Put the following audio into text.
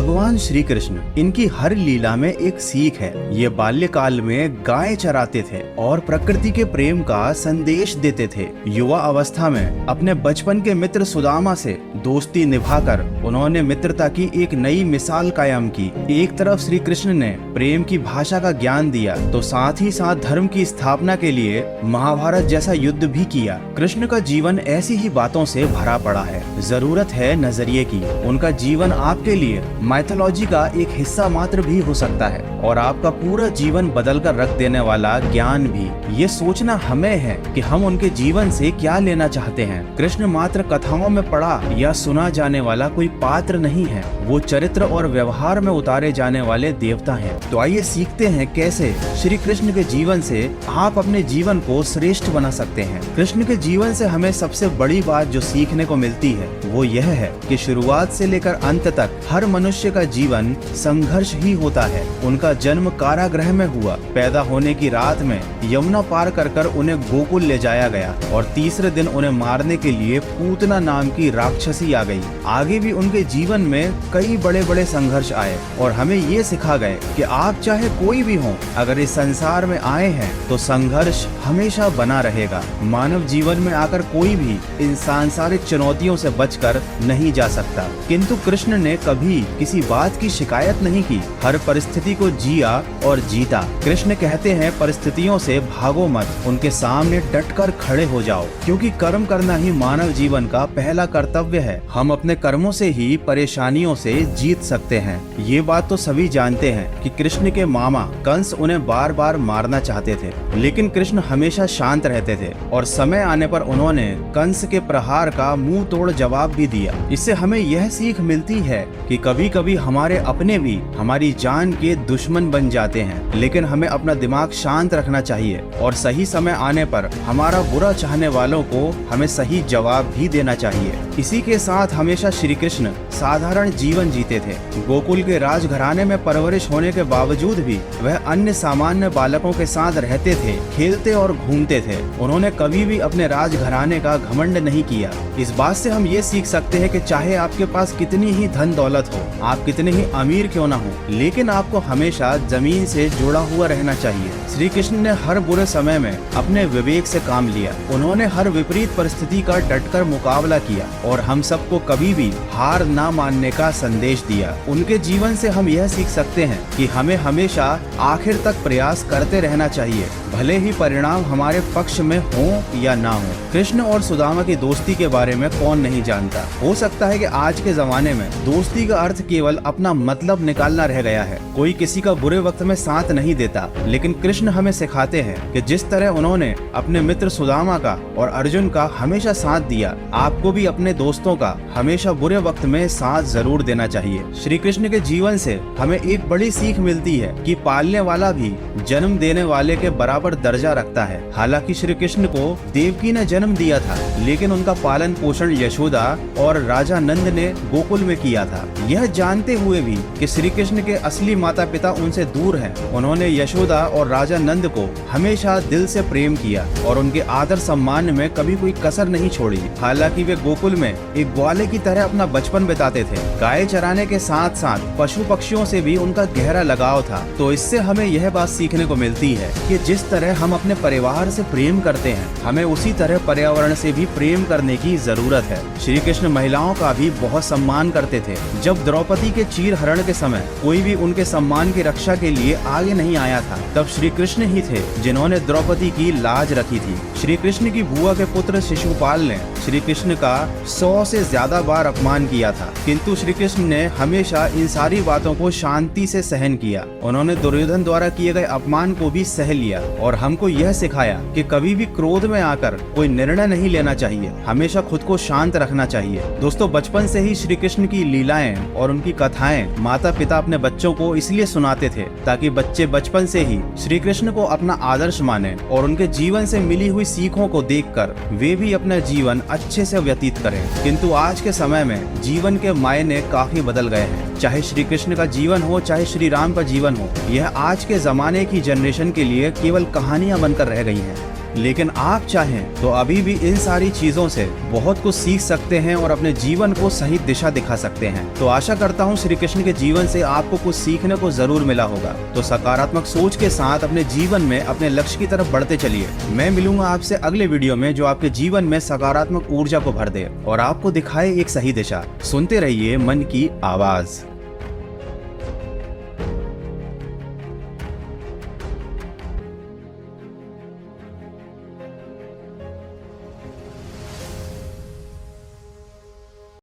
भगवान श्री कृष्ण, इनकी हर लीला में एक सीख है। ये बाल्यकाल में गाय चराते थे और प्रकृति के प्रेम का संदेश देते थे। युवा अवस्था में अपने बचपन के मित्र सुदामा से दोस्ती निभाकर उन्होंने मित्रता की एक नई मिसाल कायम की। एक तरफ श्री कृष्ण ने प्रेम की भाषा का ज्ञान दिया, तो साथ ही साथ धर्म की स्थापना के लिए महाभारत जैसा युद्ध भी किया। कृष्ण का जीवन ऐसी ही बातों से भरा पड़ा है। जरूरत है नजरिए की। उनका जीवन आपके लिए माइथोलॉजी का एक हिस्सा मात्र भी हो सकता है और आपका पूरा जीवन बदल कर रख देने वाला ज्ञान भी। ये सोचना हमें है कि हम उनके जीवन से क्या लेना चाहते हैं। कृष्ण मात्र कथाओं में पढ़ा या सुना जाने वाला कोई पात्र नहीं है, वो चरित्र और व्यवहार में उतारे जाने वाले देवता हैं। तो आइए सीखते हैं कैसे श्री कृष्ण के जीवन से आप अपने जीवन को श्रेष्ठ बना सकते हैं। कृष्ण के जीवन से हमें सबसे बड़ी बात जो सीखने को मिलती है वो यह है कि शुरुआत से लेकर अंत तक हर मनुष्य का जीवन संघर्ष ही होता है। उनका जन्म कारागृह में हुआ। पैदा होने की रात में यमुना पार कर उन्हें गोकुल ले जाया गया और तीसरे दिन उन्हें मारने के लिए पूतना नाम की राक्षसी आ गई। आगे भी उनके जीवन में कई बड़े बड़े संघर्ष आए और हमें ये सिखा गए कि आप चाहे कोई भी हो, अगर इस संसार में आए हैं तो संघर्ष हमेशा बना रहेगा। मानव जीवन में आकर कोई भी इन सांसारिक चुनौतियों से बचकर नहीं जा सकता, किंतु कृष्ण ने कभी किसी बात की शिकायत नहीं की। हर परिस्थिति को जिया और जीता। कृष्ण कहते हैं परिस्थितियों से भागो मत, उनके सामने डटकर खड़े हो जाओ, क्योंकि कर्म करना ही मानव जीवन का पहला कर्तव्य है। हम अपने कर्मों से ही परेशानियों से जीत सकते हैं। ये बात तो सभी जानते हैं कि कृष्ण के मामा कंस उन्हें बार बार मारना चाहते थे, लेकिन कृष्ण हमेशा शांत रहते थे और समय आने पर उन्होंने कंस के प्रहार का मुंह तोड़ जवाब भी दिया। इससे हमें यह सीख मिलती है कि कभी कभी हमारे अपने भी हमारी जान के दुश्मन बन जाते हैं, लेकिन हमें अपना दिमाग शांत रखना चाहिए और सही समय आने पर हमारा बुरा चाहने वालों को हमें सही जवाब भी देना चाहिए। इसी के साथ हमेशा श्री कृष्ण साधारण जीवन जीते थे। गोकुल के राजघराने में परवरिश होने के बावजूद भी वह अन्य सामान्य बालकों के साथ रहते थे, खेलते और घूमते थे। उन्होंने कभी भी अपने राजघराने का घमंड नहीं किया। इस बात से हम ये सीख सकते हैं कि चाहे आपके पास कितनी ही धन दौलत हो, आप कितने ही अमीर क्यों ना हो, लेकिन आपको हमेशा जमीन से जुड़ा हुआ रहना चाहिए। श्री कृष्ण ने हर बुरे समय में अपने विवेक से काम लिया। उन्होंने हर विपरीत परिस्थिति का डटकर मुकाबला किया और हम सबको कभी भी हार ना मानने का संदेश दिया। उनके जीवन से हम यह सीख सकते हैं कि हमें हमेशा आखिर तक प्रयास करते रहना चाहिए, भले ही परिणाम हमारे पक्ष में हो या ना हो। कृष्ण और सुदामा की दोस्ती के बारे में कौन नहीं जानता। हो सकता है कि आज के जमाने में दोस्ती का अर्थ केवल अपना मतलब निकालना रह गया है। कोई किसी का बुरे वक्त में साथ नहीं देता, लेकिन कृष्ण हमें सिखाते हैं कि जिस तरह उन्होंने अपने मित्र सुदामा का और अर्जुन का हमेशा साथ दिया, आपको भी अपने दोस्तों का हमेशा बुरे वक्त में साथ जरूर देना चाहिए। श्री कृष्ण के जीवन से हमें एक बड़ी सीख मिलती है कि पालने वाला भी जन्म देने वाले के बराबर दर्जा रखता है। हालांकि श्री कृष्ण को देवकी ने जन्म दिया था, लेकिन उनका पालन पोषण यशोदा और राजा नंद ने गोकुल में किया था। यह जानते हुए भी कि श्री कृष्ण के असली माता पिता उनसे दूर हैं, उन्होंने यशोदा और राजा नंद को हमेशा दिल से प्रेम किया और उनके आदर सम्मान में कभी कोई कसर नहीं छोड़ी। हालांकि वे गोकुल में एक ग्वाले की तरह अपना बचपन बिताते थे। गाय चराने के साथ साथ पशु पक्षियों से भी उनका गहरा लगाव था। तो इससे हमें यह बात सीखने को मिलती है कि जिस तरह हम अपने परिवार से प्रेम करते हैं, हमें उसी तरह पर्यावरण से भी प्रेम करने की जरूरत है। श्री कृष्ण महिलाओं का भी बहुत सम्मान करते थे। जब द्रौपदी के चीर हरण के समय कोई भी उनके सम्मान की रक्षा के लिए आगे नहीं आया था, तब श्री कृष्ण ही थे जिन्होंने द्रौपदी की लाज रखी थी। श्री कृष्ण की बुआ के पुत्र शिशुपाल ने श्री कृष्ण का 100 से ज्यादा बार अपमान किया था, किंतु श्री कृष्ण ने हमेशा इन सारी बातों को शांति से सहन किया। उन्होंने दुर्योधन द्वारा किए गए अपमान को भी सह लिया और हमको यह सिखाया कि कभी भी क्रोध में आकर कोई निर्णय नहीं लेना चाहिए, हमेशा खुद को शांत रखना चाहिए। दोस्तों, बचपन से ही श्री कृष्ण की लीलाएं और उनकी कथाएं माता पिता अपने बच्चों को इसलिए सुनाते थे ताकि बच्चे बचपन से ही श्री कृष्ण को अपना आदर्श माने और उनके जीवन से मिली हुई सीखों को देखकर वे भी अपना जीवन अच्छे से व्यतीत करें। किंतु आज के समय में जीवन के मायने काफी बदल गए हैं। चाहे श्री कृष्ण का जीवन हो, चाहे श्री राम का जीवन हो, यह आज के जमाने की जनरेशन के लिए केवल कहानियां बनकर रह गई हैं। लेकिन आप चाहें तो अभी भी इन सारी चीजों से बहुत कुछ सीख सकते हैं और अपने जीवन को सही दिशा दिखा सकते हैं। तो आशा करता हूँ श्री कृष्ण के जीवन से आपको कुछ सीखने को जरूर मिला होगा। तो सकारात्मक सोच के साथ अपने जीवन में अपने लक्ष्य की तरफ बढ़ते चलिए। मैं मिलूंगा आपसे अगले वीडियो में जो आपके जीवन में सकारात्मक ऊर्जा को भर दे और आपको दिखाए एक सही दिशा। सुनते रहिए मन की आवाज।